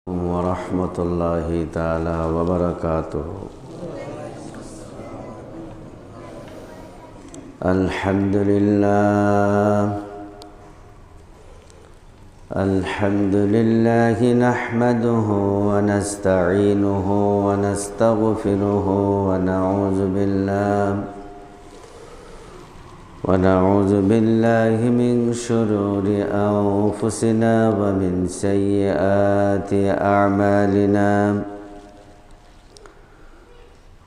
ورحمة الله تعالى وبركاته. الحمد لله نحمده ونستعينه ونستغفره ونعوذ بالله من شرور أنفسنا ومن سيئات أعمالنا.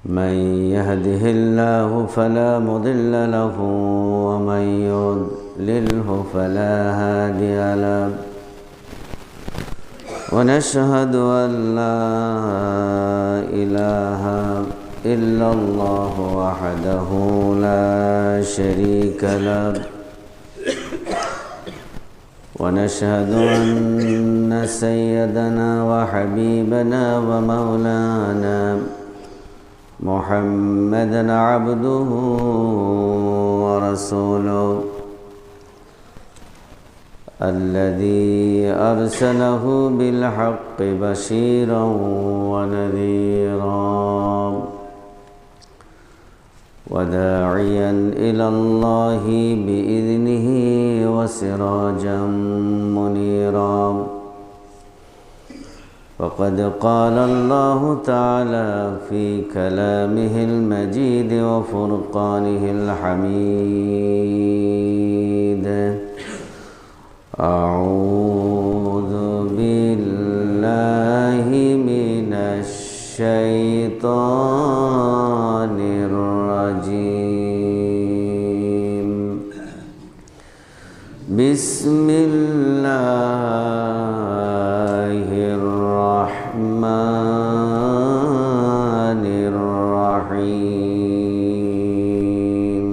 من يهده الله فلا مضل له ومن يضلله فلا هادي له. ونشهد أن لا إله إلا الله وحده لا شريك له. ونشهد أن سيدنا وحبيبنا ومولانا محمدًا عبده ورسوله الذي أرسله بالحق بشيرا ونذيرا وداعيا إلى الله بإذنه وسراجا منيرا. وقد قال الله تعالى في كلامه المجيد وفرقانه الحميد: أعوذ بالله من الشيطان الرجيم. بسم الله الرحمن الرحيم.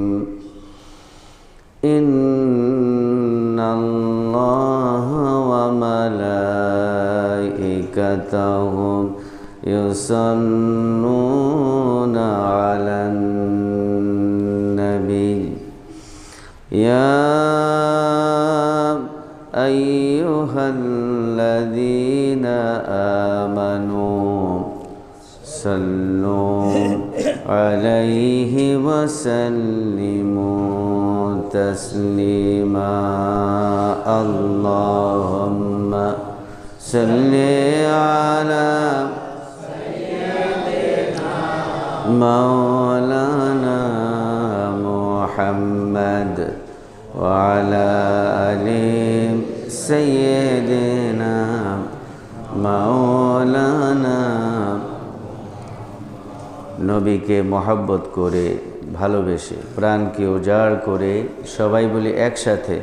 إن الله وملائكته يصلون على النبي يا أيها الذين آمنوا صلوا عليه وسلموا تسليما. اللهم صل على مولانا محمد وعلى آل سيدنا مولانا। নবীকে মহব্বত করে ভালোবেসে প্রাণকে উজাড় করে সবাই বলি একসাথে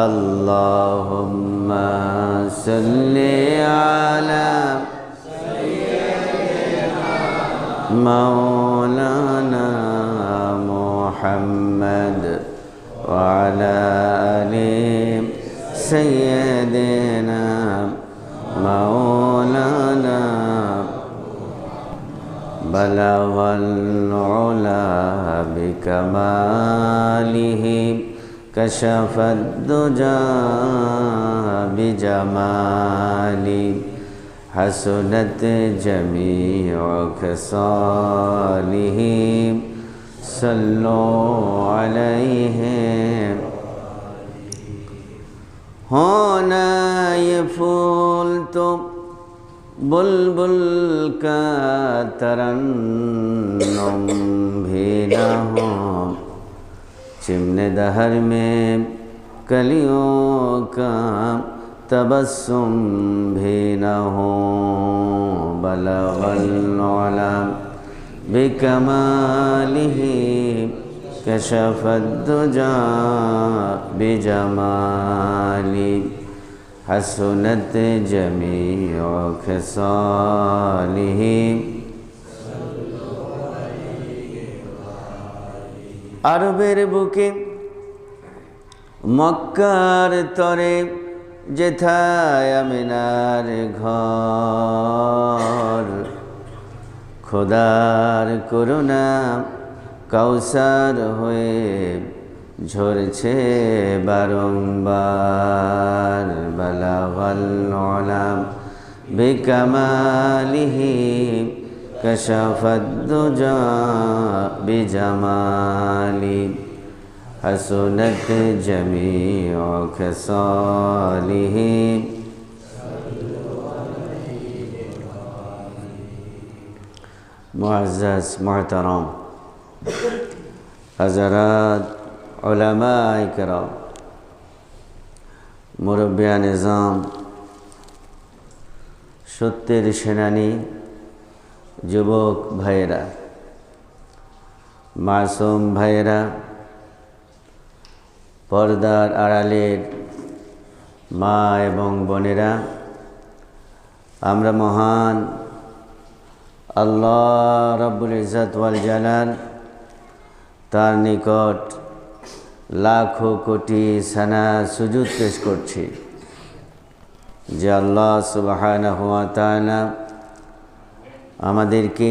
আল্লাহুম্মা সাল্লি আলা مولانا محمد وعلى آل سيدنا مولانا. بلغ العلا بكماله كشف الدجى بجماله حسنت جميع خصاله صلوا عليه. होना ये फूल तो बुलबुल का तरन्नुम भी न हो, चिमने दहर में कलियों का तबस्सुम भी न हो। बलगल उला बिकमालिही कशफद दुजा बिजमाली हसनत जमीउ खसालिही। আরবের বুকে মক্কার তরে যেথায় আমিনার ঘর, খোদার করুণা কাউসার হয়ে ঝরছে বারংবার। বালাগাল উলাম بكماله كشف الدجى بجماله حسنت جميع خصاله मुअज़्ज़ज़ मोहतरम हज़रात उलमाए किराम मुरब्बियान निज़ाम সত্যের সেনানী যুবক ভাইয়েরা মাসুম ভাইয়েরা পর্দার আড়ালের মা এবং বোনেরা আমরা মহান আল্লাহ রাব্বুল ইজ্জত ওয়াল জালাল তার নিকট লাখো কোটি সানা সুজুদ পেশ করছি যে আল্লাহ সুবহানাহু ওয়া তাআলা আমাদেরকে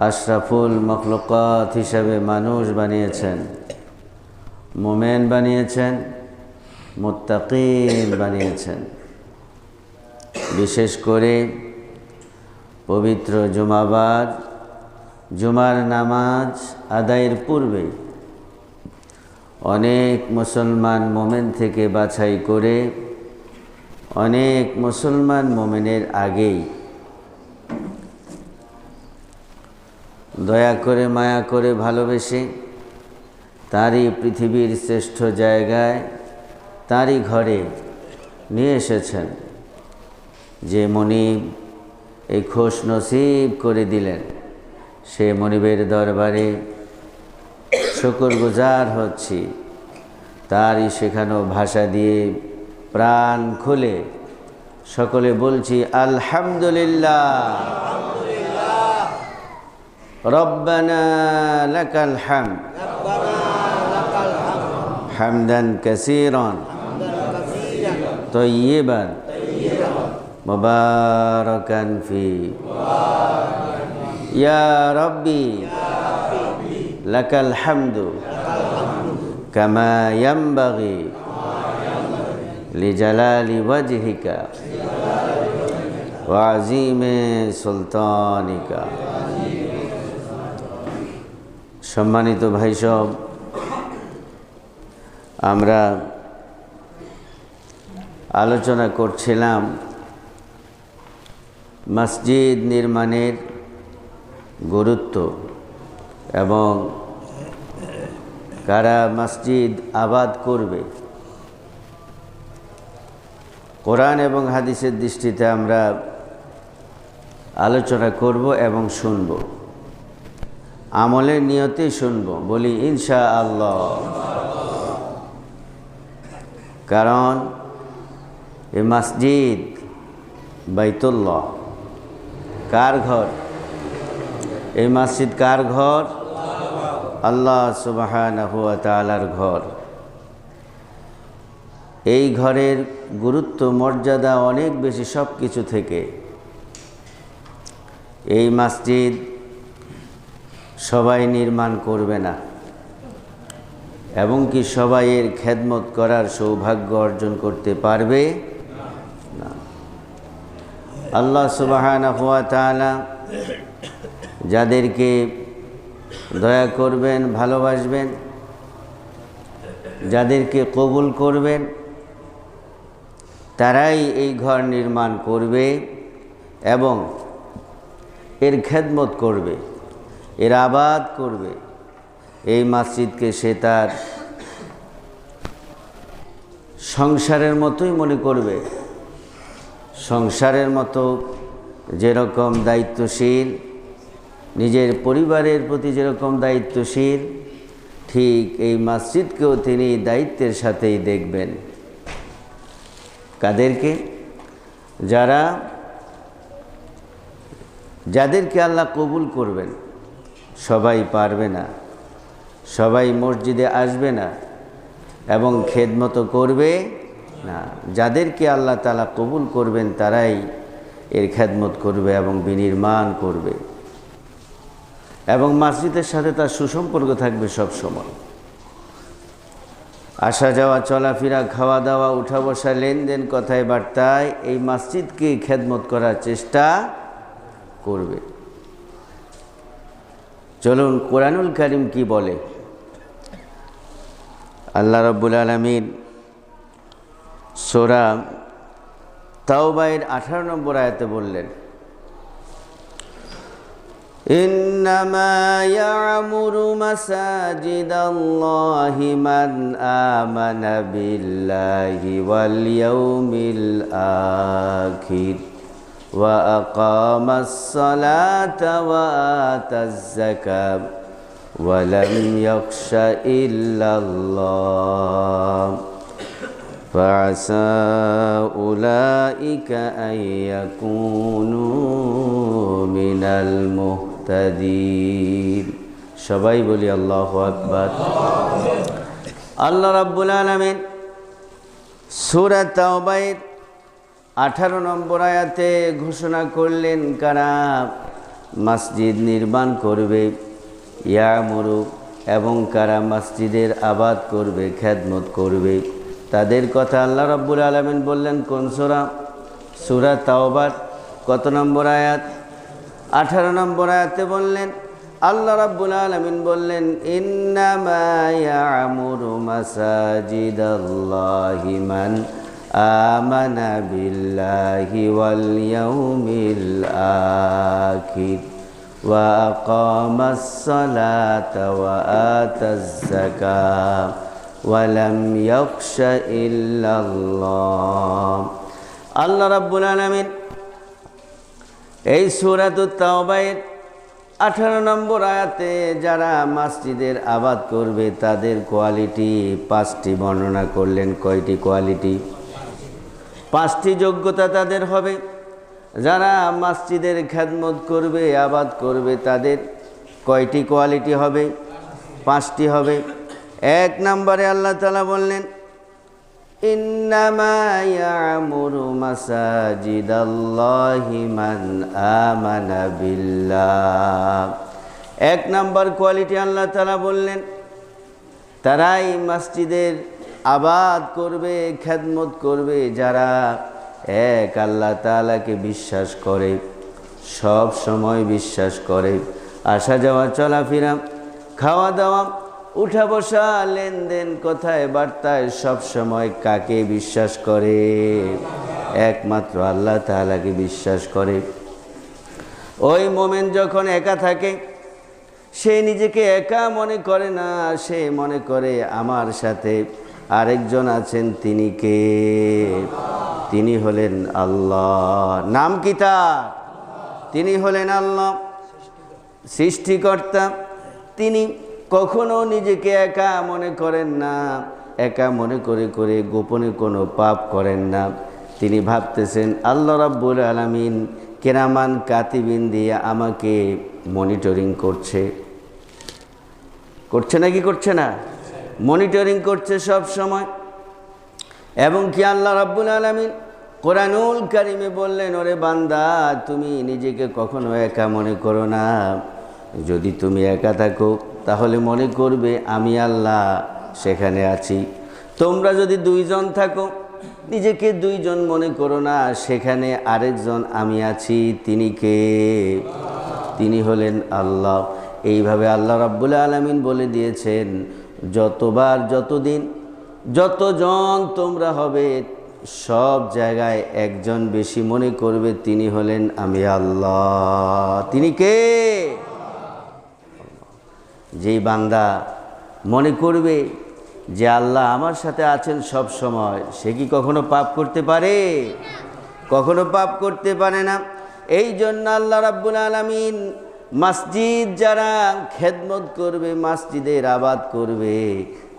আশরাফুল মখলুকাত হিসাবে মানুষ বানিয়েছেন, মুমিন বানিয়েছেন, মুত্তাকিন বানিয়েছেন। বিশেষ করে পবিত্র জুমাবার জুমার নামাজ আদায়ের পূর্বে অনেক মুসলমান মোমেন থেকে বাছাই করে অনেক মুসলমান মোমেনের আগেই দয়া করে মায়া করে ভালোবেসে তারই পৃথিবীর শ্রেষ্ঠ জায়গায় তারই ঘরে নিয়ে এসেছেন, যে মনিব এই খোশ নসিব করে দিলেন, সে মনিবের দরবারে শুকরগুজার হচ্ছি। তারই শেখানো ভাষা দিয়ে প্রাণ খুলে সকলে বলছি আলহামদুলিল্লাহ, রব্বানা লাকাল হামদ হামদান কাসীরান তাইয়িবান মুবারাকান ফি ইয়া রাব্বি লাকাল হামদু কামা ইয়ানবাগি লিজালালি ওয়াজহিকা ওয়া আযীমি সুলতানিকা। সম্মানিত ভাই সব, আমরা আলোচনা করছিলাম মসজিদ নির্মাণের গুরুত্ব এবং কারা মসজিদ আবাদ করবে। কোরআন এবং হাদিসের দৃষ্টিতে আমরা আলোচনা করব এবং শুনব, আমলের নিয়তে শুনব, বলি ইনশাআল্লাহ। কারণ এই মসজিদ বাইতুল্লাহ কার ঘর? এই মসজিদ কার ঘর? আল্লাহ সুবহানাহু ওয়া তাআলার ঘর। এই ঘরের গুরুত্ব মর্যাদা অনেক বেশি সব কিছু থেকে। এই মসজিদ সবাই নির্মাণ করবে না, এবং কি সবাই এর খেদমত করার সৌভাগ্য অর্জন করতে পারবে না। আল্লাহ সুবহানাহু ওয়া তাআলা যাদেরকে দয়া করবেন, ভালোবাসবেন, যাদেরকে কবুল করবেন, তারাই এই ঘর নির্মাণ করবে এবং এর খেদমত করবে, এর আবাদ করবে। এই মসজিদকে সে তার সংসারের মতোই মনে করবে। সংসারের মতো যেরকম দায়িত্বশীল, নিজের পরিবারের প্রতি যেরকম দায়িত্বশীল, ঠিক এই মসজিদকেও তিনি দায়িত্বের সাথেই দেখবেন। কাদেরকে? যাদেরকে আল্লাহ কবুল করবেন। সবাই পারবে না, সবাই মসজিদে আসবে না এবং খেদমত করবে না। যাদেরকে আল্লাহ তাআলা কবুল করবেন তারাই এর খেদমত করবে এবং বিনির্মাণ করবে, এবং মসজিদের সাথে তার সুসম্পর্ক থাকবে সব সময়। আসা যাওয়া, চলাফেরা, খাওয়া দাওয়া, উঠা বসা, লেনদেন, কথায় বার্তায় এই মসজিদকে খেদমত করার চেষ্টা করবে। চলুন কোরআনুল কারীম কি বলে। আল্লাহ রাব্বুল আলামিন সূরা তাওবায়ের 18 নম্বর আয়াতে বললেন, ইন্নামা ইয়া'মুরু মাসাজিদাল্লাহি মান আমানা বিল্লাহি ওয়াল ইয়াউমিল আখির ওয়া আকামাস সালাতা ওয়া আতাজ যাকাত ওয়া লাম ইয়াখশা ইল্লাল্লাহ فعسى أولئك أن يكونوا من المهتدين। সবাই বলি আল্লাহু আকবার। আল্লাহ রাব্বুল আলামিন সূরা তাওবায়ের 18 নম্বর আয়াতে ঘোষণা করলেন কারা মসজিদ নির্মাণ করবে, ইয়ামুরু, এবং কারা মসজিদের আবাদ করবে, খেদমত করবে, তাদের কথা আল্লাহ রাব্বুল আলামিন বললেন কোন সূরা? সূরা তাওবার কত নম্বর আয়াত? 18 নম্বর আয়াতে বললেন, আল্লাহ রাব্বুল আলামিন বললেন, ইন্নামা ইয়া'মুরু মাসাজিদাল্লাহি মান আমানা বিল্লাহি ওয়াল ইয়াউমিল আখির ওয়া আকামাস সালাতা ওয়া আতাজ যাকাত ওয়ালাম ইয়াখশা ইল্লাল্লাহ। আল্লাহ রাব্বুল আলামিন এই সূরাতুত তাওবায়ের 18 নম্বর আয়াতে যারা মসজিদের আবাদ করবে তাদের কোয়ালিটি 5টি বর্ণনা করলেন। কয়টি কোয়ালিটি? 5টি যোগ্যতা তাদের হবে। যারা মসজিদের খেদমত করবে, আবাদ করবে, তাদের কয়টি কোয়ালিটি হবে? 5টি হবে। 1 নম্বরে আল্লাহ তাআলা বললেন, ইন্নামা ইয়া'মুরু মাসাজিদাল্লাহি মান আমানা বিল্লাহ। 1 নম্বর কোয়ালিটি আল্লাহ তাআলা বললেন, তারাই মসজিদের আবাদ করবে, খেদমত করবে যারা এক আল্লাহ তাআলাকে বিশ্বাস করে, সব সময় বিশ্বাস করে, আসা যাওয়া, চলাফেরা, খাওয়া দাওয়া, উঠা বসা, লেনদেন, কথায় বার্তায় সব সময় কাকে বিশ্বাস করে? একমাত্র আল্লাহ তাআলাকে বিশ্বাস করে। ওই মোমেন যখন একা থাকে সে নিজেকে একা মনে করে না, সে মনে করে আমার সাথে আরেকজন আছেন। তিনি কে? তিনি হলেন আল্লাহ। নাম কি তার? তিনি হলেন আল্লাহ, সৃষ্টিকর্তা। তিনি কখনো নিজেকে একা মনে করেন না, একা মনে করে করে গোপনে কোনো পাপ করেন না। তিনি ভাবতেছেন আল্লাহ রাব্বুল আলামিন কিরামান কাতিবিন দিয়ে আমাকে মনিটরিং করছে। করছে নাকি করছে না? মনিটরিং করছে সব সময়। এবং কি আল্লাহ রাব্বুল আলামিন কোরআনুল কারীমে বললেন, ওরে বান্দা, তুমি নিজেকে কখনো একা মনে করো না। যদি তুমি একা থাকো তাহলে মনে করবে আমি আল্লাহ সেখানে আছি। তোমরা যদি 2 জন থাকো নিজেকে 2 জন মনে করো না, সেখানে আরেকজন আমি আছি। তিনি কে? তিনি হলেন আল্লাহ। এইভাবে আল্লাহ রাব্বুল আলামিন বলে দিয়েছেন, যতবার, যতদিন, যতজন তোমরা হবে সব জায়গায় একজন বেশি মনে করবে, তিনি হলেন আমি আল্লাহ। তিনি কে? যেই বান্দা মনে করবে যে আল্লাহ আমার সাথে আছেন সব সময়, সে কি কখনো পাপ করতে পারে? কখনো পাপ করতে পারে না। এই জন্য আল্লাহ রাব্বুল আলামিন মসজিদ যারা খেদমত করবে, মসজিদের আবাদ করবে,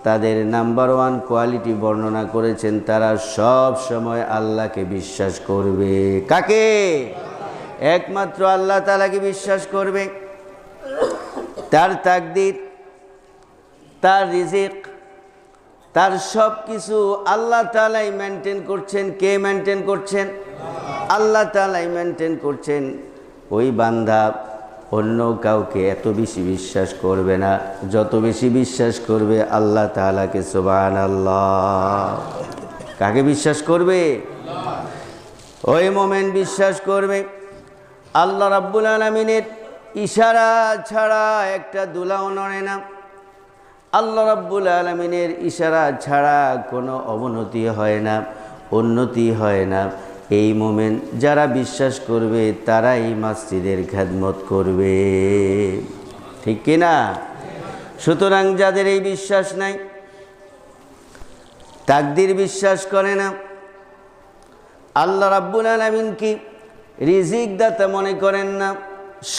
তাদের নাম্বার 1 কোয়ালিটি বর্ণনা করেছেন, তারা সব সময় আল্লাহকে বিশ্বাস করবে। কাকে? একমাত্র আল্লাহ তাআলাকে বিশ্বাস করবে। তার তাকদীর, তার রিজিক, তার সব কিছু আল্লাহ তাআলাই মেনটেন করছেন। কে মেনটেন করছেন? আল্লাহ তাআলাই মেনটেন করছেন। ওই বান্দা অন্য কাউকে এত বেশি বিশ্বাস করবে না যত বেশি বিশ্বাস করবে আল্লাহ তাআলাকে। সুবহানাল্লাহ। কাকে বিশ্বাস করবে? ওই মোমেন বিশ্বাস করবে আল্লাহ রাব্বুল আলামিনের ইশারা ছাড়া একটা দুলাও নড়ে না। আল্লাহ রাব্বুল আলামিনের ইশারা ছাড়া কোনো অবনতি হয় না, উন্নতি হয় না। এই মোমেন যারা বিশ্বাস করবে তারাই মসজিদের খেদমত করবে, ঠিক কি না? সুতরাং যাদের এই বিশ্বাস নাই, তাকদীর বিশ্বাস করে না, আল্লাহ রাব্বুল আলামিন কি রিজিক দাতা মনে করেন না,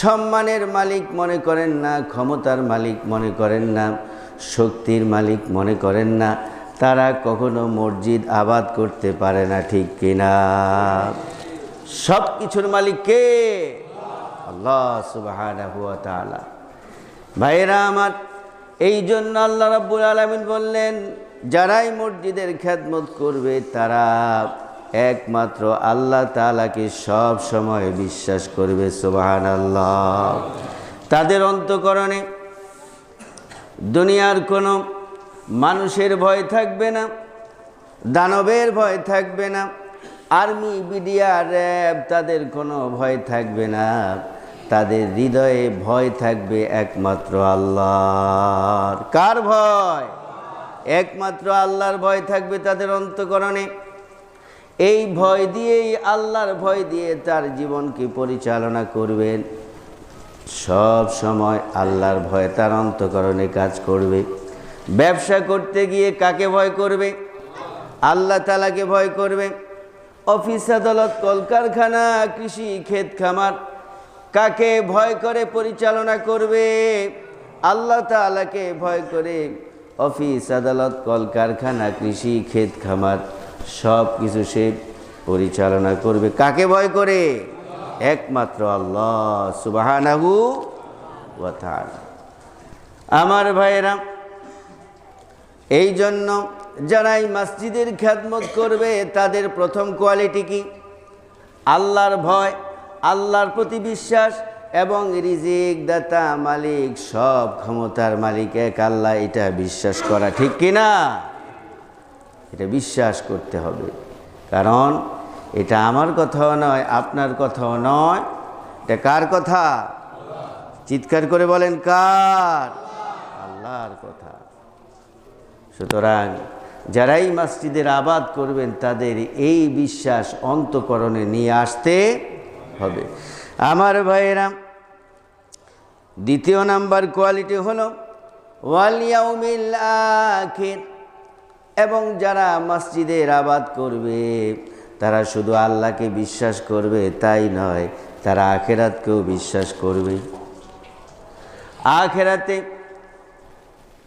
সম্মানের মালিক মনে করেন না, ক্ষমতার মালিক মনে করেন না, শক্তির মালিক মনে করেন না, তারা কখনো মসজিদ আবাদ করতে পারে না, ঠিক কিনা? সব কিছুর মালিক কে? আল্লাহ সুবহানাহু ওয়া তাআলা। ভাইরা আমার, এই জন্য আল্লাহ রাব্বুল আলামিন বললেন যারাই মসজিদের খেদমত করবে তারা একমাত্র আল্লাহ তাআলাকে সব সময় বিশ্বাস করবে। সুবহানাল্লাহ। তাদের অন্তঃকরণে দুনিয়ার কোনো মানুষের ভয় থাকবে না, দানবের ভয় থাকবে না, আর্মি, বিডিআর, র্যাব তাদের কোনো ভয় থাকবে না। তাদের হৃদয়ে ভয় থাকবে একমাত্র আল্লাহর। কার ভয়? একমাত্র আল্লাহর ভয় থাকবে তাদের অন্তঃকরণে। এই ভয় দিয়েই, আল্লাহর ভয় দিয়ে তার জীবনকে পরিচালনা করবেন। সব সময় আল্লাহর ভয় তার অন্তঃকরণে কাজ করবে। ব্যবসা করতে গিয়ে কাকে ভয় করবে? আল্লাহ তাআলাকে ভয় করবে। অফিস আদালত, কলকারখানা, কৃষি, ক্ষেত খামার কাকে ভয় করে পরিচালনা করবে? আল্লাহ তাআলাকে ভয় করে অফিস আদালত, কলকারখানা, কৃষি, ক্ষেত খামার সব কিছু সে পরিচালনা করবে। কাকে ভয় করে? একমাত্র আল্লাহ সুবহানাহু ওয়া তাআলা। আমার ভাইয়েরা, এই জন্য যারাই মসজিদের খেদমত করবে তাদের প্রথম কোয়ালিটি কি? আল্লাহর ভয়, আল্লাহর প্রতি বিশ্বাস এবং রিজিক দাতা মালিক, সব ক্ষমতার মালিক এক আল্লাহ, এটা বিশ্বাস করা, ঠিক কিনা? এটা বিশ্বাস করতে হবে। কারণ এটা আমার কথাও নয়, আপনার কথাও নয়, এটা কার কথা? চিৎকার করে বলেন, কার? আল্লাহর কথা। সুতরাং যারাই মসজিদের আবাদ করবেন তাদের এই বিশ্বাস অন্তঃকরণে নিয়ে আসতে হবে। আমার ভাইয়েরা, দ্বিতীয় নাম্বার কোয়ালিটি হলো ওয়াল ইয়াউমিল আখির। এবং যারা মসজিদের আবাদ করবে তারা শুধু আল্লাহকে বিশ্বাস করবে তাই নয়, তারা আখিরাতকেও বিশ্বাস করবে। আখিরাতে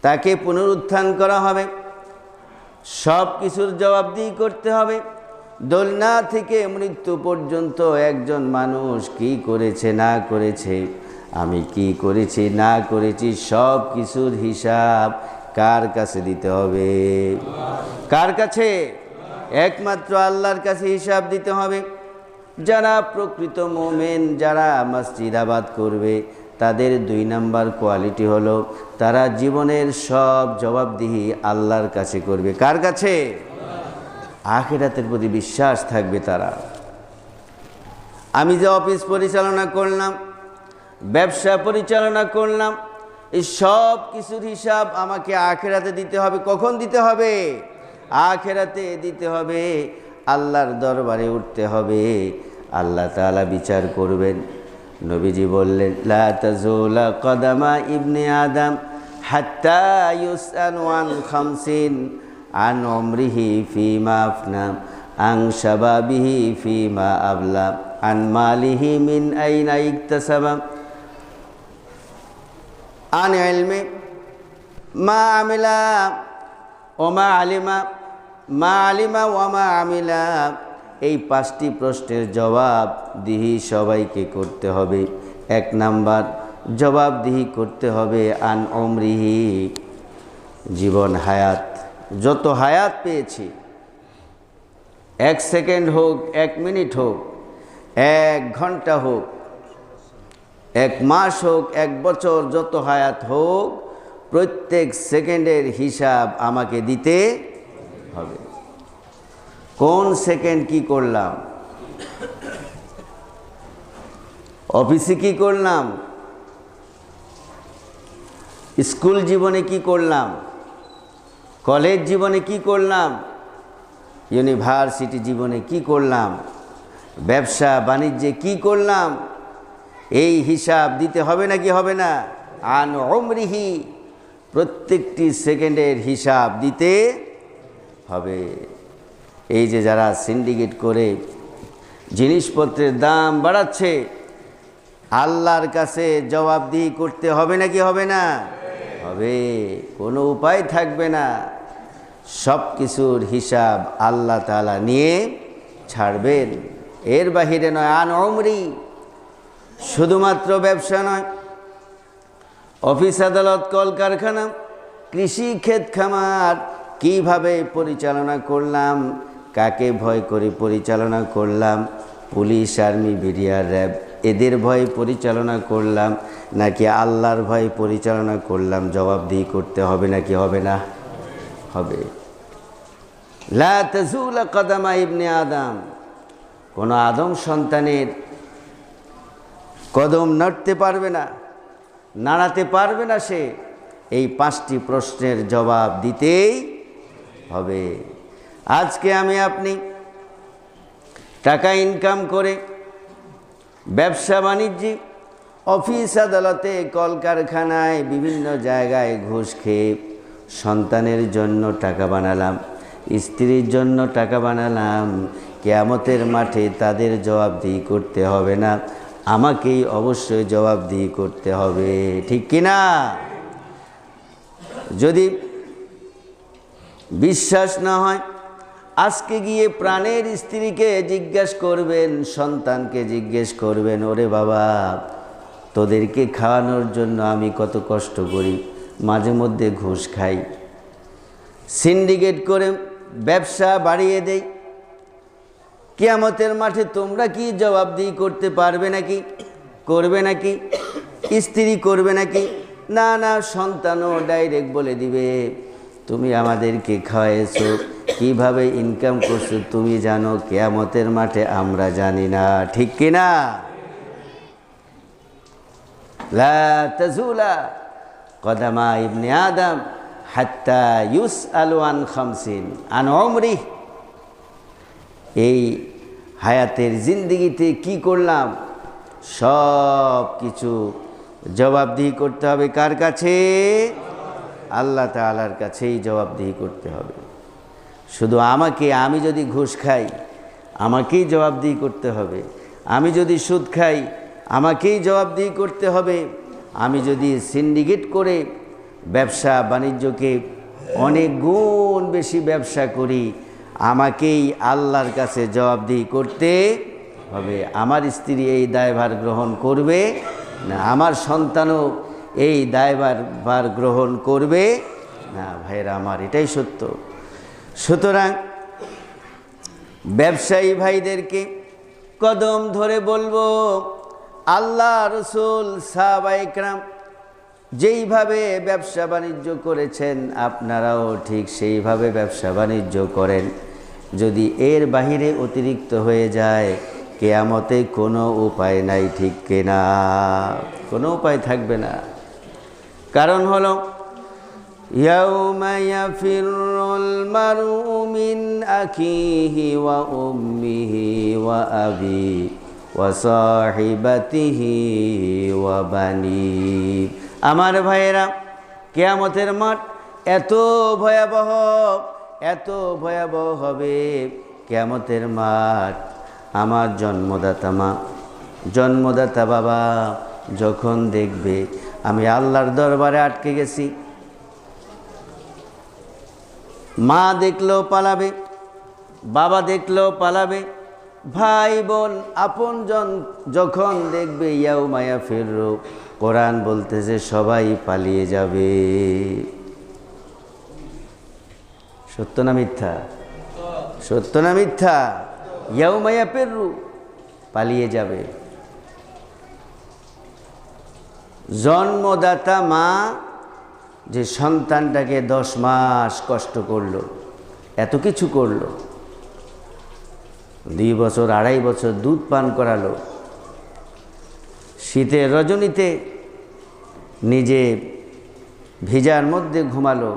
তাকে পুনরুত্থান করা হবে, সব কিছুর জবাবদিহি করতে হবে। দোলনা থেকে মৃত্যু পর্যন্ত একজন মানুষ কি করেছে না করেছে, আমি কি করেছি না করেছি, সব কিছুর হিসাব কার কাছে দিতে হবে? কার কাছে? একমাত্র আল্লাহর কাছে হিসাব দিতে হবে। যারা প্রকৃত মুমিন, যারা মসজিদ আবাদ করবে তাদের 2 নাম্বার কোয়ালিটি হলো তারা জীবনের সব জবাবদিহি আল্লাহর কাছে করবে। কার কাছে? আখিরাতের প্রতি বিশ্বাস থাকবে তারা। আমি যে অফিস পরিচালনা করলাম, ব্যবসা পরিচালনা করলাম, এই সব কিছুর হিসাব আমাকে আখিরাতে দিতে হবে। কখন দিতে হবে? আখিরাতে দিতে হবে। আল্লাহর দরবারে উঠতে হবে, আল্লাহ তাআলা বিচার করবেন। নবীজি বললেন, লা তাজুলা কদামা ইবনে আদম হাত্তা ইউসআলু আন খামসিন, আন উমরিহি ফিমা আফনা, আন শাবাবিহি ফিমা আবলা, আন মালিহি মিন আইনা ইকতাসাবা, আন ইলমি মা আমিলা ওয়া মা আলিমা, মা আলিমা ওয়া মা আমিলা। এই 5টি প্রশ্নের জবাবদিহি সবাইকে করতে হবে। 1 নাম্বার জবাবদিহি করতে হবে আন উমরিহি, জীবন হায়াত, যত হায়াত পেয়েছি, 1 সেকেন্ড হোক, 1 মিনিট হোক, 1 ঘন্টা হোক, 1 মাস হোক, 1 বছর, যত হায়াত হোক, প্রত্যেক সেকেন্ডের হিসাব আমাকে দিতে হবে। কোন সেকেন্ড কি করলাম, অফিসে কি করলাম, স্কুল জীবনে কি করলাম, কলেজ জীবনে কি করলাম, ইউনিভার্সিটি জীবনে কি করলাম, ব্যবসা বাণিজ্যে কি করলাম, এই হিসাব দিতে হবে নাকি হবে না? আন উমরিহি, প্রত্যেকটি সেকেন্ডের হিসাব দিতে হবে। এই যে যারা সিন্ডিকেট করে জিনিসপত্রের দাম বাড়াচ্ছে, আল্লাহর কাছে জবাবদিহি করতে হবে নাকি হবে না? হবে, কোনো উপায় থাকবে না। সব কিছুর হিসাব আল্লাহ তাআলা নিয়ে ছাড়বেন, এর বাহিরে নয়। আন উমরি, শুধুমাত্র ব্যবসা নয়, অফিস আদালত, কলকারখানা, কৃষি, ক্ষেত খামার কিভাবে পরিচালনা করলাম, কাকে ভয় করে পরিচালনা করলাম, পুলিশ, আর্মি, বিডিআর, র্যাব, এদের ভয়ে পরিচালনা করলাম নাকি আল্লাহর ভয়ে পরিচালনা করলাম, জবাবদিহি করতে হবে নাকি হবে না? হবে। লা তাজুলা কদামা ইবনে আদম, কোনো আদম সন্তানের কদম নড়তে পারবে না, নাড়াতে পারবে না। সে এই 5টি প্রশ্নের জবাব দিতেই হবে। আজকে আমি আপনি টাকা ইনকাম করে ব্যবসা বাণিজ্যে, অফিস আদালতে, কলকারখানায়, বিভিন্ন জায়গায় ঘুষ খেয়ে সন্তানের জন্য টাকা বানালাম, স্ত্রীর জন্য টাকা বানালাম, কিয়ামতের মাঠে তাদের জবাবদিহি করতে হবে না, আমাকেই অবশ্যই জবাবদিহি করতে হবে, ঠিক কিনা? যদি বিশ্বাস না হয়, আজকে গিয়ে প্রাণের স্ত্রীকে জিজ্ঞেস করবেন, সন্তানকে জিজ্ঞেস করবেন, ওরে বাবা, তোদেরকে খাওয়ানোর জন্য আমি কত কষ্ট করি, মাঝে মধ্যে ঘুষ খাই, সিন্ডিকেট করে ব্যবসা বাড়িয়ে দেই, কিয়ামতের মাঠে তোমরা কি জবাবদিহি করতে পারবে নাকি, করবে নাকি? স্ত্রী করবে নাকি? না না, সন্তানও ডাইরেক্ট বলে দিবে, তুমি আমাদেরকে খাওয়াইছো, কিভাবে ইনকাম করছো তুমি জানো, কিয়ামতের মাঠে আমরা জানি না, ঠিক কিনা? লা তাজুলা কদামা ইবনে আদম হাত্তা ইউসআলু আন খামসিন আন উমরিহি, এই হায়াতের জিন্দেগিতে কি করলাম সব কিছু জবাবদিহি করতে হবে। কার কাছে? আল্লাহ তাআলার কাছেই জবাবদিহি করতে হবে। শুধু আমাকে, আমি যদি ঘুষ খাই আমাকেই জবাবদিহি করতে হবে, আমি যদি সুদ খাই আমাকেই জবাবদিহি করতে হবে, আমি যদি সিন্ডিকেট করে ব্যবসা বাণিজ্যকে অনেক গুণ বেশি ব্যবসা করি, আমাকেই আল্লাহর কাছে জবাবদিহি করতে হবে। আমার স্ত্রী এই দায়ভার গ্রহণ করবে না, আমার সন্তানও এই দায়ভার গ্রহণ করবে না। ভাইরা আমার, এটাই সত্য। সুতরাং ব্যবসায়ী ভাইদেরকে কদম ধরে বলবো, আল্লাহ, রসুল, সাহাবায়ে কেরাম যেইভাবে ব্যবসা বাণিজ্য করেছেন আপনারাও ঠিক সেইভাবে ব্যবসা বাণিজ্য করেন। যদি এর বাহিরে অতিরিক্ত হয়ে যায়, কিয়ামতে কোনো উপায় নাই, ঠিক কিনা? কোনো উপায় থাকবে না। কারণ হলো ইয়াউমা ইয়াফিরুল মারউ মিন আখিহি ওয়া উম্মিহি ওয়া আবি ওয়া সাহিবাতিহি ওয়া বানি। আমার ভাইয়েরা, কিয়ামতের মাঠ এত ভয়াবহ, এত ভয়াবহ হবে কিয়ামতের মাঠ। আমার জন্মদাতা মা, জন্মদাতা বাবা যখন দেখবে আমি আল্লাহর দরবারে আটকে গেছি, মা দেখলেও পালাবে, বাবা দেখলেও পালাবে, ভাই বোন আপনজন যখন দেখবে ইয়াউমা ইয়াফিরু, কোরআন বলতেছে সবাই পালিয়ে যাবে। সত্য না মিথ্যা? সত্য না মিথ্যা? ইয়াউমা ইয়াফিরু, পালিয়ে যাবে। জন্মদাতা মা যে সন্তানটাকে 10 মাস কষ্ট করলো, এত কিছু করলো, 2 বছর 2.5 বছর দুধ পান করালো, শীতের রজনীতে নিজে ভিজার মধ্যে ঘুমালো,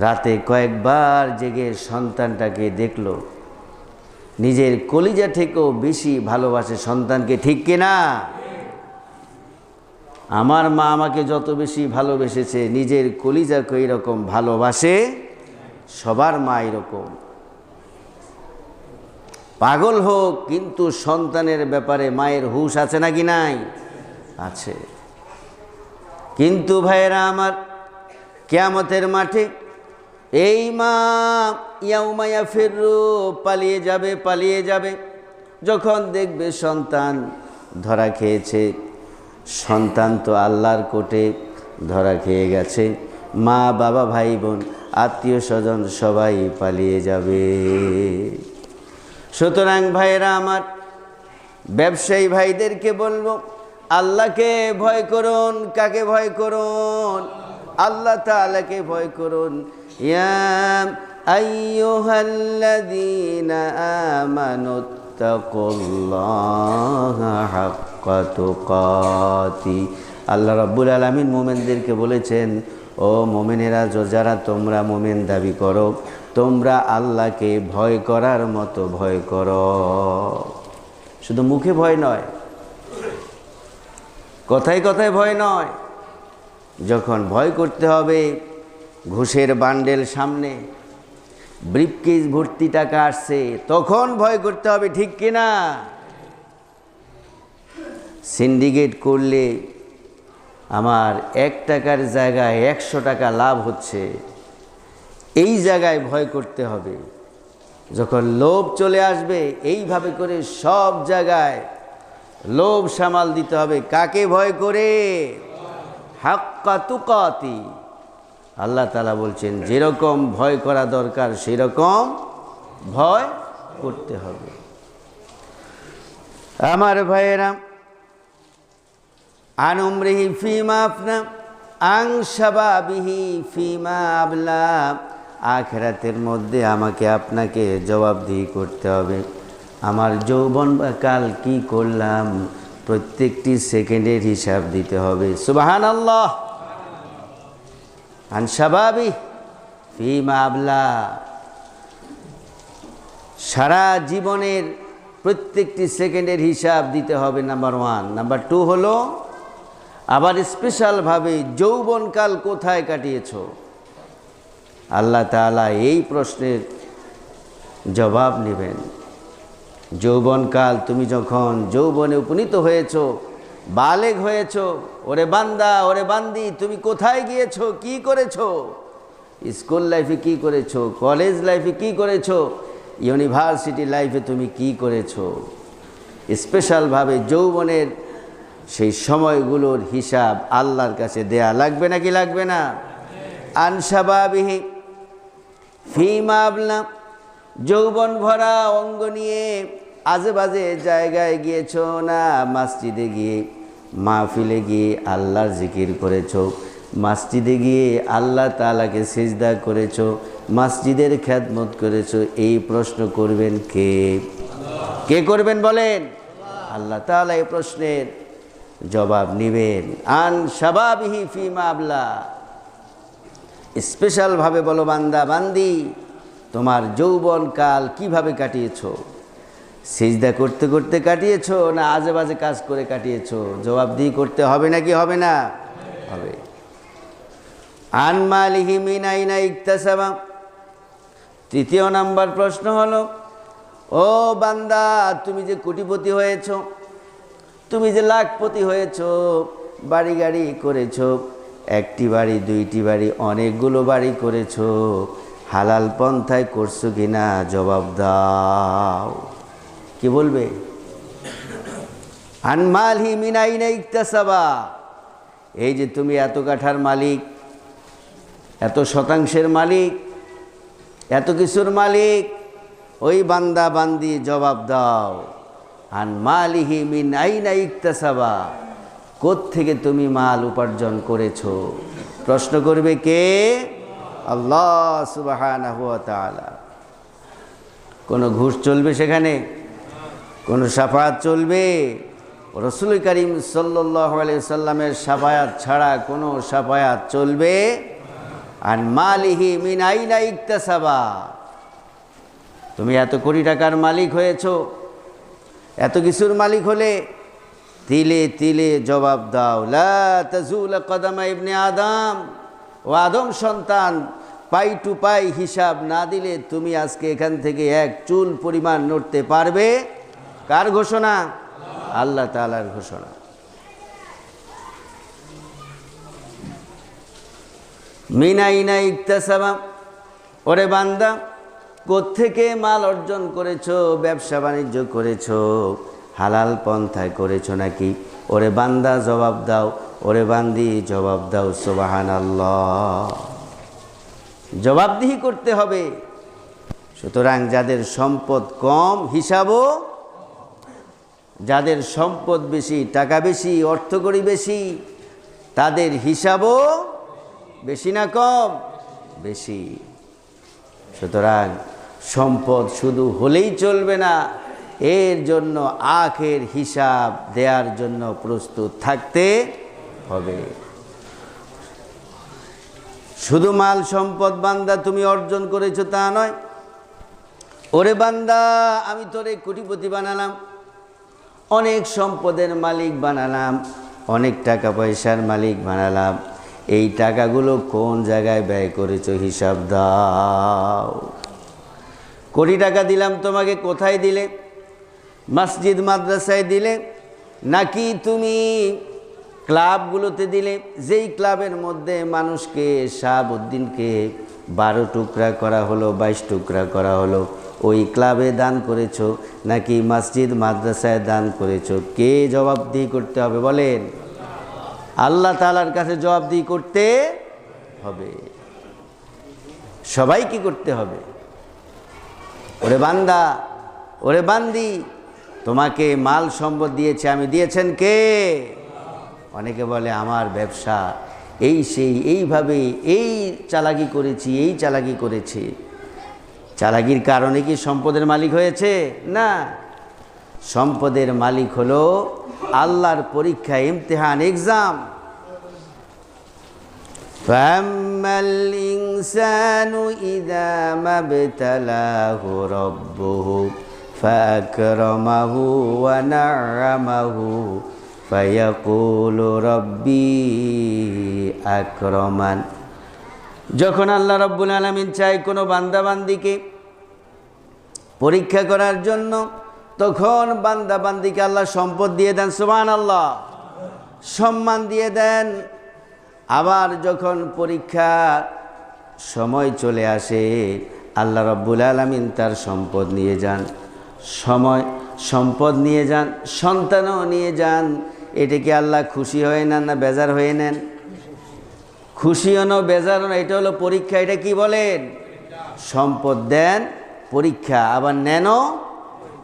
রাতে কয়েকবার জেগে সন্তানটাকে দেখলো, নিজের কলিজা থেকেও বেশি ভালোবাসে সন্তানকে, ঠিক কিনা? আমার মা আমাকে যত বেশি ভালোবেসেছে, নিজের কলিজাকে এরকম ভালোবাসে সবার মা এরকম। পাগল হোক, কিন্তু সন্তানের ব্যাপারে মায়ের হুঁশ আছে নাকি নাই? আছে। কিন্তু ভাইয়েরা আমার, কিয়ামতের মাঠে এই মা ইয়াউমা ইয়াফিরু পালিয়ে যাবে, পালিয়ে যাবে। যখন দেখবে সন্তান ধরা খেয়েছে, সন্তান তো আল্লাহর কোর্টে ধরা খেয়ে গেছে, মা বাবা ভাই বোন আত্মীয় স্বজন সবাই পালিয়ে যাবে। সুতরাং ভাইয়েরা আমার, ব্যবসায়ী ভাইদেরকে বলবো, আল্লাহকে ভয় করুন। কাকে ভয় করুন? আল্লাহ তাআলাকে ভয় করুন। ইয়া আইয়ুহাল্লাযীনা আমানুত্তাকুল্লাহা হাক্কা তুকাতি। আল্লাহ রাব্বুল আলামিন মুমিনদেরকে বলেছেন, ও মুমিনেরা, যারা তোমরা মুমিন দাবি করো, তোমরা আল্লাহকে ভয় করার মতো ভয় করো। শুধু মুখে ভয় নয়, কথায় কথায় ভয় নয়, যখন ভয় করতে হবে, ঘুষের বান্ডেল সামনে, ব্রিফকেস ভর্তি টাকা আসছে, তখন ভয় করতে হবে, ঠিক কিনা? সিন্ডিকেট করলে আমার 1 টাকার জায়গায় 100 টাকা লাভ হচ্ছে, এই জায়গায় ভয় করতে হবে। যখন লোভ চলে আসবে, এইভাবে করে সব জায়গায় লোভ সামাল দিতে হবে। কাকে ভয় করে? হাক্কা তুকাতি। আল্লাহ তাআলা বলছেন, যেরকম ভয় করা দরকার সেরকম ভয় করতে হবে। আমার ভাইয়েরা, আন উমরিহি ফিমা আফনা আন শাবাবিহি ফিমা আবলা। আখিরাতের মধ্যে আমাকে আপনাকে জবাবদিহি করতে হবে। আমার যৌবন বা কাল কি করলাম, প্রত্যেকটি সেকেন্ডের হিসাব দিতে হবে। সুবহানাল্লাহ। আন শাবাবি ফিমা আবলা। সারা জীবনের প্রত্যেকটি সেকেন্ডের হিসাব দিতে হবে, নাম্বার 1। নাম্বার 2 হলো, আবার স্পেশালভাবে যৌবনকাল কোথায় কাটিয়েছো? আল্লাহ তাআলা এই প্রশ্নের জবাব নেবেন। যৌবনকাল, তুমি যখন যৌবনে উপনীত হয়েছো, বালেগ হয়েছো, ওরে বান্দা, ওরে বান্দি, তুমি কোথায় গিয়েছো, কি করেছো? স্কুল লাইফে কি করেছো? কলেজ লাইফে কি করেছো? ইউনিভার্সিটি লাইফে তুমি কি করেছো? স্পেশালভাবে যৌবনের সেই সময়গুলোর হিসাব আল্লাহর কাছে দেয়া লাগবে নাকি লাগবে না? আন শাবাবিহি ফিমা আবলা। যৌবন ভরা অঙ্গ নিয়ে আজেবাজে জায়গায় গিয়েছো না, মসজিদে গিয়ে, মাহফিলে গিয়ে আল্লাহর জিকির করেছো, মসজিদে গিয়ে আল্লাহ তাআলাকে সিজদা করেছো, মসজিদের খেদমত করেছো? এই প্রশ্ন করবেন কে? কে করবেন বলেন? আল্লাহ তাআলা এই প্রশ্নের জবাব নেবেন। আন শাবাবিহি ফিমা আবলা। স্পেশালভাবে বলো, বান্দা বান্দি, তোমার যৌবন কাল কিভাবে কাটিয়েছো? সিজদা করতে করতে কাটিয়েছো না আজে বাজে কাজ করে কাটিয়েছো? জবাবদিহি করতে হবে নাকি হবে না? হবে। আন মালিহি মিন আইনা ইকতাসাবা। 3 নাম্বার প্রশ্ন হলো, ও বান্দা, তুমি যে কোটিপতি হয়েছো, তুমি যে লাখপতি হয়েছো, বাড়ি গাড়ি করেছো, 1টি বাড়ি 2টি বাড়ি অনেকগুলো বাড়ি করেছো, হালাল পন্থায় করছো কিনা জবাব দাও। কি বলবে? আন মালহি মিন আইনা ইকতাসাবা। এই যে তুমি এত কাঠার মালিক, এত শতাংশের মালিক, এত কিছুর মালিক, ওই বান্দা বান্দি জবাব দাও, আন মালিহি মিন আইনা ইকতাসাবা, কোত্থেকে তুমি মাল উপার্জন করেছো? প্রশ্ন করবে কে? আল্লাহ সুবহানাহু ওয়া তাআলা। কোনো ঘুষ চলবে সেখানে? কোনো শাফায়াত চলবে? রাসূল করিম সাল্লাল্লাহু আলাইহি সাল্লামের শাফায়াত ছাড়া কোনো শাফায়াত চলবে? আন মালিহি মিন আইনা ইকতাসাবা, তুমি এত কোটি টাকার মালিক হয়েছো, এত কিছুর মালিক হলে তিলে তিলে জবাব দাও। লা তাজুল কদমা ইবনে আদম, ও আদম সন্তান, পাই টু পাই হিসাব না দিলে তুমি আজকে এখান থেকে এক চুল পরিমাণ নড়তে পারবে? কার ঘোষণা? আল্লাহ তাআলার ঘোষণা। মিন আইনা ইকতাসাবা, ওরে বান্দা কোত্থেকে মাল অর্জন করেছো? ব্যবসা বাণিজ্য করেছো, হালাল পন্থায় করেছো নাকি? ওরে বান্দা জবাব দাও, ওরে বান্দি জবাব দাও। সুবহানাল্লাহ, জবাবদিহি করতে হবে। সুতরাং যাদের সম্পদ কম হিসাবও, যাদের সম্পদ বেশি, টাকা বেশি, অর্থকড়ি বেশি, তাদের হিসাবও বেশি না কম? বেশি। সুতরাং সম্পদ শুধু হলেই চলবে না, এর জন্য আখের হিসাব দেওয়ার জন্য প্রস্তুত থাকতে হবে। শুধু মাল সম্পদ বান্দা তুমি অর্জন করেছো তা নয়। ওরে বান্দা আমি তোরে কোটিপতি বানালাম, অনেক সম্পদের মালিক বানালাম, অনেক টাকা পয়সার মালিক বানালাম, এই টাকাগুলো কোন জায়গায় ব্যয় করেছো হিসাব দাও। কোটি টাকা দিলাম তোমাকে, কোথায় দিলে? মসজিদ মাদ্রাসায় দিলে নাকি তুমি ক্লাবগুলোতে দিলে? যেই ক্লাবের মধ্যে মানুষকে, শাহাবুদ্দিনকে 12 টুকরা করা হলো, 22 টুকরা করা হলো, ওই ক্লাবে দান করেছো নাকি মসজিদ মাদ্রাসায় দান করেছো? কে জবাবদিহি করতে হবে বলেন? আল্লাহ তাআলার কাছে জবাবদিহি করতে হবে। সবাই কি করতে হবে? ওরে বান্দা, ওরে বান্দি, তোমাকে মাল সম্পদ দিয়েছে আমি, দিয়েছেন কে? অনেকে বলে আমার ব্যবসা, এই সেই, এইভাবে এই চালাকি করেছি, এই চালাকি করেছি। চালাকির কারণে কি সম্পদের মালিক হয়েছে? না, সম্পদের মালিক হলো আল্লাহর পরীক্ষা, ইমতিহান, এক্সাম। ফাম্মাল ইনসানু ইযা মাবতালাহু রাব্বুহু ফাকরামাহু ওয়া না'আমাহু ফায়াকুলু রাব্বি আকরামান। যখন আল্লাহ রাব্বুল আলামিন চায় কোনো বান্দা বান্দিকে পরীক্ষা করার জন্য, তখন বান্দা বান্দিকে আল্লাহ সম্পদ দিয়ে দেন, সুবহানাল্লাহ, সম্মান দিয়ে দেন। আবার যখন পরীক্ষা সময় চলে আসে, আল্লাহ রাব্বুল আলামিন তার সম্পদ নিয়ে যান, সম্পদ নিয়ে যান, সন্তানও নিয়ে যান। এটা কি আল্লাহ খুশি হয়ে নেন না বেজার হয়ে নেন? খুশি হনো বেজার হনো, এটা হলো পরীক্ষা। এটা কি বলেন? সম্পদ দেন পরীক্ষা, আবার নেনও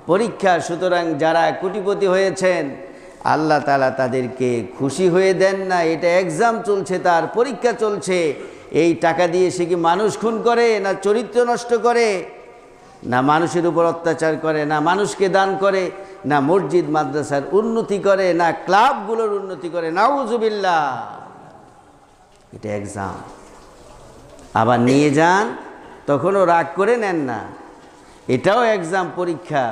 পরীক্ষা। সুতরাং যারা কোটিপতি হয়েছেন, আল্লাহ তাআলা তাদেরকে খুশি হয়ে দেন না, এটা এক্সাম চলছে, তার পরীক্ষা চলছে। এই টাকা দিয়ে সে কি মানুষ খুন করে, না চরিত্র নষ্ট করে, না মানুষের উপর অত্যাচার করে, না মানুষকে দান করে, না মসজিদ মাদ্রাসার উন্নতি করে, না ক্লাবগুলোর উন্নতি করে। নাউজুবিল্লাহ, এটা এক্সাম। আবার নিয়ে যান, তখনও রাগ করে নেন না, এটাও এক্সাম, পরীক্ষা,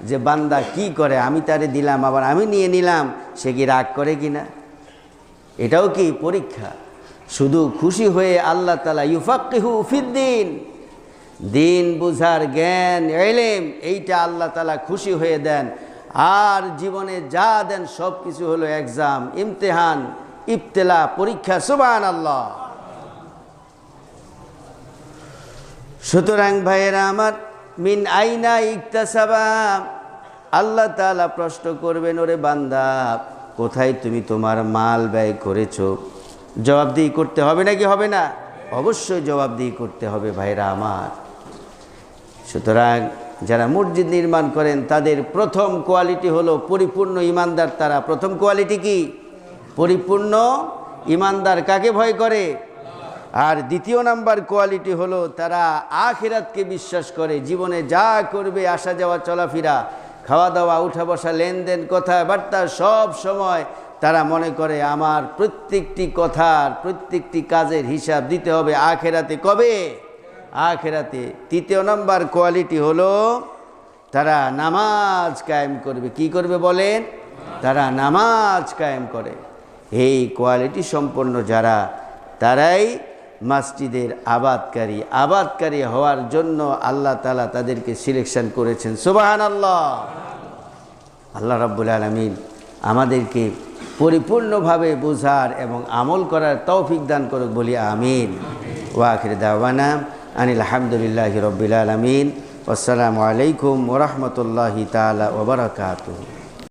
যে বান্দা কি করে। আমি তারে দিলাম, আবার আমি নিয়ে নিলাম, সে কি রাগ করে কিনা, এটাও কি পরীক্ষা। শুধু খুশি হয়ে আল্লাহ তাআলা ইউফাক্কিহু ফিদ্দিন, দিন বুঝার জ্ঞান, ইলম, এইটা আল্লাহ তাআলা খুশি হয়ে দেন। আর জীবনে যা দেন সব কিছু হলো এক্সাম, ইমতিহান, ইবতেলা, পরীক্ষা। সুবহানাল্লাহ। সুতরাং ভাইয়েরা আমার, মিন আইনা ইকতাসাবা, আল্লাহ তাআলা প্রশ্ন করবেন, ওরে বান্দা কোথায় তুমি তোমার মাল ব্যয় করেছো? জবাবদিহি করতে হবে নাকি হবে না? অবশ্যই জবাবদিহি করতে হবে ভাইরা আমার। সুতরাং যারা মসজিদ নির্মাণ করেন তাদের প্রথম কোয়ালিটি হলো পরিপূর্ণ ইমানদার। তারা প্রথম কোয়ালিটি কি? পরিপূর্ণ ইমানদার। কাকে ভয় করে? আর দ্বিতীয় নাম্বার কোয়ালিটি হলো তারা আখিরাতকে বিশ্বাস করে। জীবনে যা করবে, আসা যাওয়া, চলাফেরা, খাওয়া দাওয়া, উঠা বসা, লেনদেন, কথাবার্তা, সব সময় তারা মনে করে আমার প্রত্যেকটি কথার, প্রত্যেকটি কাজের হিসাব দিতে হবে আখিরাতে। কবে? আখিরাতে। তৃতীয় নাম্বার কোয়ালিটি হলো তারা নামাজ কায়েম করবে। কি করবে বলেন? তারা নামাজ কায়েম করে। এই কোয়ালিটি সম্পন্ন যারা, তারাই মসজিদের আবাদকারী হওয়ার জন্য আল্লাহ তাআলা তাদেরকে সিলেকশন করেছেন। সুবহানাল্লাহ। আল্লাহ রাব্বুল আলামিন আমাদেরকে পরিপূর্ণভাবে বোঝার এবং আমল করার তৌফিক দান করুক, বলি আমিন। ওয়া আখির দাওয়ানা আনিল হামদুলিল্লাহি রাব্বিল আলামিন। আসসালামু আলাইকুম ওয়া রাহমাতুল্লাহি তাআলা ওয়া বারাকাতুহু।